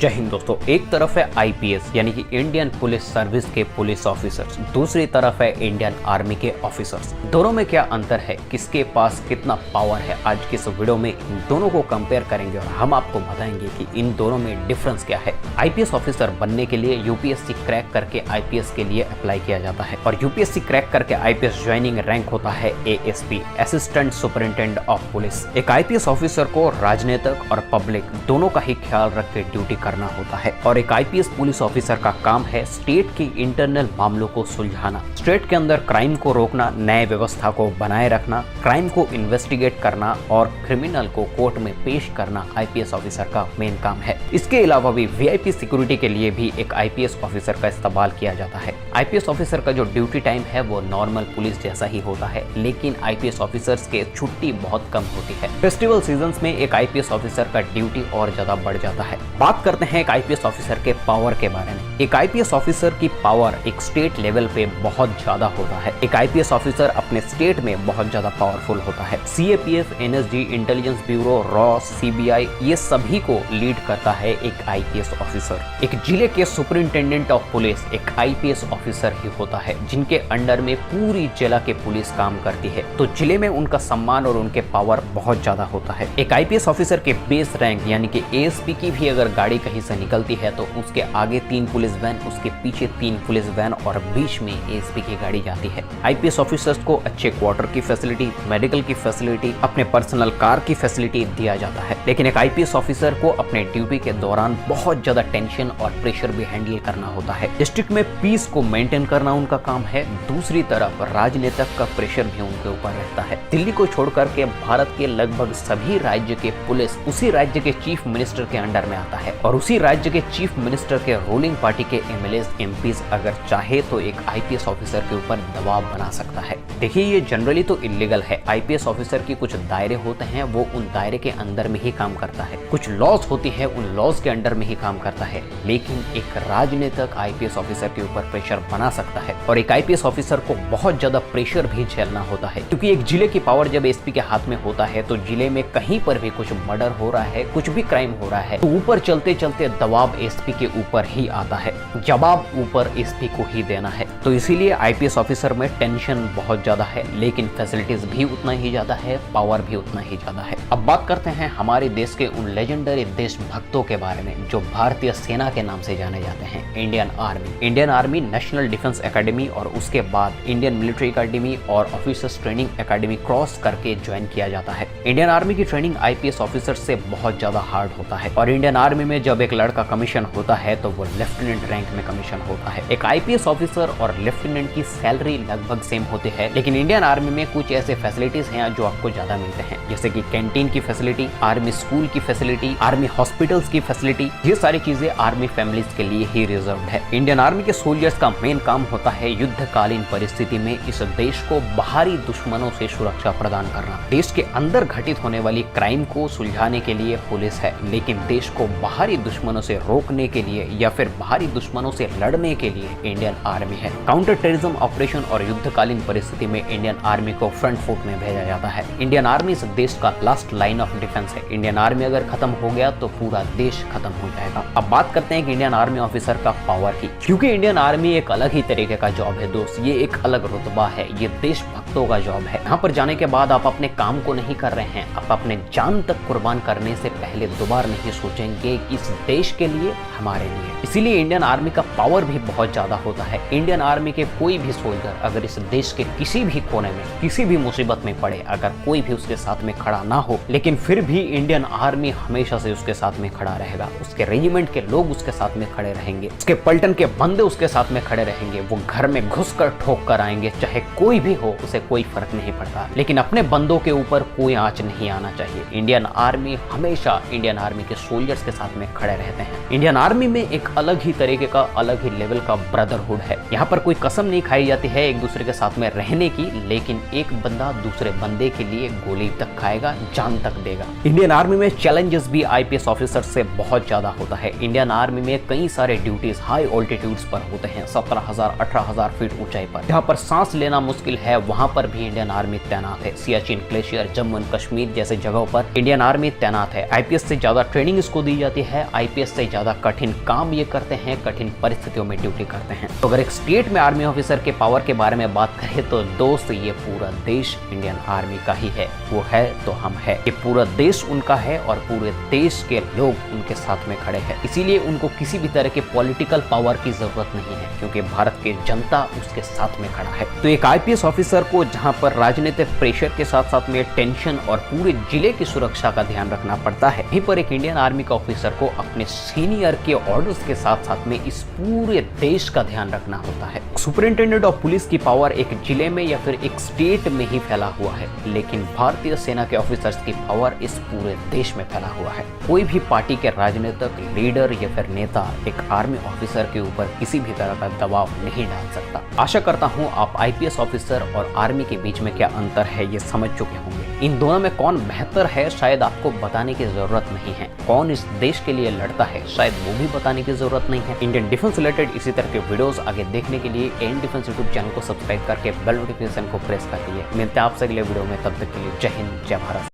जय हिंद दोस्तों। एक तरफ है आईपीएस यानी कि इंडियन पुलिस सर्विस के पुलिस ऑफिसर्स, दूसरी तरफ है इंडियन आर्मी के ऑफिसर्स। दोनों में क्या अंतर है, किसके पास कितना पावर है, आज की इस वीडियो में इन दोनों को कंपेयर करेंगे और हम आपको बताएंगे कि इन दोनों में डिफरेंस क्या है। आईपीएस ऑफिसर बनने के लिए यूपीएससी क्रैक करके आईपीएस के लिए अप्लाई किया जाता है और यूपीएससी क्रैक करके आईपीएस ज्वाइनिंग रैंक होता है ASP, assistant superintendent of police. एक आईपीएस ऑफिसर को राजनीतिक और पब्लिक दोनों का ही ख्याल रख के ड्यूटी करना होता है और एक आईपीएस पुलिस ऑफिसर का काम है स्टेट की इंटरनल मामलों को सुलझाना, स्टेट के अंदर क्राइम को रोकना, न्याय व्यवस्था को बनाए रखना, क्राइम को इन्वेस्टिगेट करना और क्रिमिनल को कोर्ट में पेश करना आईपीएस ऑफिसर का मेन काम है। इसके अलावा भी वीआईपी सिक्योरिटी के लिए भी एक आईपीएस ऑफिसर का इस्तेमाल किया जाता है। आईपीएस ऑफिसर का जो ड्यूटी टाइम है वो नॉर्मल पुलिस जैसा ही होता है, लेकिन आईपीएस ऑफिसर्स के छुट्टी बहुत कम होती है। फेस्टिवल सीजन्स में एक आईपीएस ऑफिसर का ड्यूटी और ज्यादा बढ़ जाता है। बात करते हैं एक आईपीएस ऑफिसर के पावर के बारे में। एक आईपीएस ऑफिसर की पावर एक स्टेट लेवल पे बहुत ज्यादा होता है। एक आईपीएस ऑफिसर अपने स्टेट में बहुत ज्यादा पावरफुल होता है। CAPF, NSG, intelligence bureau, raw, CBI, ये सभी को लीड करता है एक आईपीएस ऑफिसर। एक जिले के सुपरिटेंडेंट ऑफ पुलिस एक आईपीएस ऑफिसर ही होता है, जिनके अंडर में पूरी जिला के पुलिस काम करती है, तो जिले में उनका सम्मान और उनके पावर बहुत ज्यादा होता है। एक आईपीएस ऑफिसर के बेस रैंक यानी कि एएसपी की भी अगर गाड़ी कहीं से निकलती है तो उसके आगे 3 पुलिस वैन, उसके पीछे 3 पुलिस वैन और बीच में एएसपी की गाड़ी जाती है। आईपीएस ऑफिसर्स को अच्छे क्वार्टर की फैसिलिटी, मेडिकल की फैसिलिटी, अपने पर्सनल कार की फैसिलिटी दिया जाता है। लेकिन एक आईपीएस ऑफिसर को अपने ड्यूटी के दौरान बहुत ज्यादा टेंशन और प्रेशर भी हैंडल करना होता है। डिस्ट्रिक्ट में पीस को मेंटेन करना उनका काम है, दूसरी तरफ राजनीतिक का प्रेशर भी उनके ऊपर रहता है। दिल्ली को छोड़कर के भारत के लगभग सभी राज्य के पुलिस उसी राज्य के चीफ मिनिस्टर के अंडर में आता है और उसी राज्य के चीफ मिनिस्टर के रूलिंग पार्टी के एमएलए, एमपीज अगर चाहे तो एक आईपीएस ऑफिसर के ऊपर दबाव बना सकता है। देखिए, ये जनरली तो इलीगल है। आईपीएस ऑफिसर की कुछ दायरे होते हैं, वो उन दायरे के अंदर में ही काम करता है। कुछ लॉज होती है, उन लॉज के अंडर में ही काम करता है। लेकिन एक राजनीतिक आईपीएस ऑफिसर के ऊपर प्रेशर बना सकता है और एक आईपीएस ऑफिसर को बहुत ज्यादा प्रेशर भी झेलना होता है, क्योंकि एक जिले की पावर जब एसपी के हाथ में होता है तो जिले में कहीं पर भी कुछ मर्डर हो रहा है, कुछ भी क्राइम हो रहा है, तो ऊपर चलते चलते दबाव एसपी के ऊपर ही आता है, जवाब ऊपर एसपी को ही देना है। तो इसीलिए आईपीएस ऑफिसर में टेंशन बहुत ज्यादा है, लेकिन फैसिलिटीज भी उतना ही ज्यादा है, पावर भी उतना ही ज्यादा है। अब बात करते हैं हमारे देश के उन लेजेंडरी देशभक्तों के बारे में जो भारतीय सेना के नाम से जाने जाते हैं, Indian army. Indian army national defence academy और उसके बाद इंडियन मिलिट्री एकेडमी और ऑफिसर्स ट्रेनिंग एकेडमी क्रॉस करके ज्वाइन किया जाता है। इंडियन आर्मी की ट्रेनिंग आईपीएस ऑफिसर से बहुत ज्यादा हार्ड होता है और इंडियन आर्मी में जब एक लड़का कमीशन होता है तो वो लेफ्टिनेंट रैंक में कमीशन होता है। एक आईपीएस ऑफिसर और लेफ्टिनेंट की सैलरी लगभग सेम होती है, लेकिन इंडियन आर्मी में कुछ ऐसे फैसिलिटीज हैं जो आपको ज्यादा मिलते हैं, जैसे कि कैंटीन की फैसिलिटी, आर्मी स्कूल की फैसिलिटी, आर्मी हॉस्पिटल्स की फैसिलिटी। ये सारी चीजें आर्मी फैमिलीज के लिए ही रिजर्व्ड है। इंडियन आर्मी के सोल्जर्स का मेन काम होता है युद्धकालीन परिस्थिति में इस देश को बाहरी दुश्मनों से सुरक्षा प्रदान करना। देश के अंदर घटित होने वाली क्राइम को सुलझाने के लिए पुलिस है, लेकिन देश को बाहरी दुश्मनों से रोकने के लिए या फिर बाहरी दुश्मनों से लड़ने के लिए इंडियन आर्मी है। काउंटर टेररिज्म ऑपरेशन और युद्धकालीन परिस्थिति में इंडियन आर्मी को फ्रंट फुट में भेजा जाता है। इंडियन आर्मी इस देश का लास्ट लाइन ऑफ डिफेंस है। इंडियन आर्मी अगर खत्म हो गया तो पूरा देश खत्म हो जाएगा। अब बात करते हैं कि इंडियन आर्मी ऑफिसर का पावर की, क्योंकि इंडियन आर्मी एक अलग ही तरीके का जॉब है दोस्त। ये एक अलग रुतबा है, ये देशभक्तों का जॉब है। यहाँ पर जाने के बाद आप अपने काम को नहीं कर रहे हैं, आप अपने जान तक कुर्बान करने से पहले दोबारा नहीं सोचेंगे कि इस देश के लिए, हमारे लिए। इसीलिए इंडियन आर्मी का पावर भी बहुत ज्यादा होता है। इंडियन आर्मी के कोई भी सोल्जर अगर इस देश के किसी भी कोने में किसी भी मुसीबत में पड़े, अगर कोई भी उसके साथ में खड़ा ना हो, लेकिन फिर भी इंडियन आर्मी हमेशा से उसके साथ में खड़ा रहेगा। उसके रेजिमेंट के लोग उसके साथ में खड़े रहेंगे, उसके पलटन के बंदे उसके साथ में खड़े रहेंगे। वो घर में घुस कर ठोक कर आएंगे, चाहे कोई भी हो, उसे कोई फर्क नहीं पड़ता, लेकिन अपने बंदों के ऊपर कोई आंच नहीं आना चाहिए। इंडियन आर्मी हमेशा इंडियन आर्मी के सोल्जर्स के साथ में खड़े रहते हैं। इंडियन आर्मी में एक अलग ही तरीके का, अलग ही लेवल का ब्रदरहुड है। यहाँ पर कोई कसम नहीं खाई जाती है एक दूसरे के साथ में रहने की, लेकिन एक बंदा दूसरे बंदे के लिए गोली तक खाएगा, जान तक देगा। इंडियन आर्मी में चैलेंजेस भी आईपीएस ऑफिसर से बहुत ज्यादा होता है। इंडियन आर्मी में कई सारे ड्यूटीज हाई ऑल्टीट्यूड्स पर होते हैं, 17,000 18,000 फीट ऊंचाई पर, जहां पर सांस लेना मुश्किल है, वहां पर भी इंडियन आर्मी तैनात है। सियाचिन ग्लेशियर, जम्मू एंड कश्मीर जैसे जगहों पर इंडियन आर्मी तैनात है। आईपीएस से ज्यादा ट्रेनिंग इसको दी जाती है, आईपीएस से ज्यादा कठिन काम ये करते हैं, कठिन परिस्थितियों में ड्यूटी करते हैं। तो अगर एक स्टेट में आर्मी ऑफिसर के पावर के बारे में बात करें तो दोस्त ये पूरा देश इंडियन आर्मी का ही है। वो है तो हम है, ये पूरा देश उनका है और पूरे देश के लोग उनके साथ में खड़े हैं। इसीलिए उनको किसी भी तरह के पॉलिटिकल पावर की जरूरत नहीं है, क्योंकि भारत की जनता उसके साथ में खड़ा है। तो एक आईपीएस ऑफिसर को जहां पर राजनीतिक प्रेशर के साथ साथ में टेंशन और पूरे जिले की सुरक्षा का ध्यान रखना पड़ता है, वहीं पर एक इंडियन आर्मी का ऑफिसर को अपने सीनियर के ऑर्डर्स के साथ साथ में इस पूरे देश का ध्यान रखना होता है। सुपरिंटेंडेंट ऑफ पुलिस की पावर एक जिले में या फिर एक स्टेट में ही फैला हुआ है, लेकिन भारतीय सेना के ऑफिसर्स की पावर इस पूरे देश में फैला हुआ है। कोई भी पार्टी के राजनीतिक लीडर या फिर नेता एक आर्मी ऑफिसर के ऊपर किसी भी तरह का दबाव नहीं डाल सकता। आशा करता हूं आप आईपीएस ऑफिसर और आर्मी के बीच में क्या अंतर है ये समझ चुके होंगे। इन दोनों में कौन बेहतर है शायद आपको बताने की जरूरत नहीं है, कौन इस देश के लिए लड़ता है शायद वो भी बताने की जरूरत नहीं है। इंडियन डिफेंस रिलेटेड इसी तरह के वीडियोस आगे देखने के लिए एन डिफेंस यूट्यूब चैनल को सब्सक्राइब करके बेल नोटिफिकेशन को प्रेस कर दीजिए। मिलते हैं आपसे अगले वीडियो में, तब तक के लिए जय हिंद, जय भारत।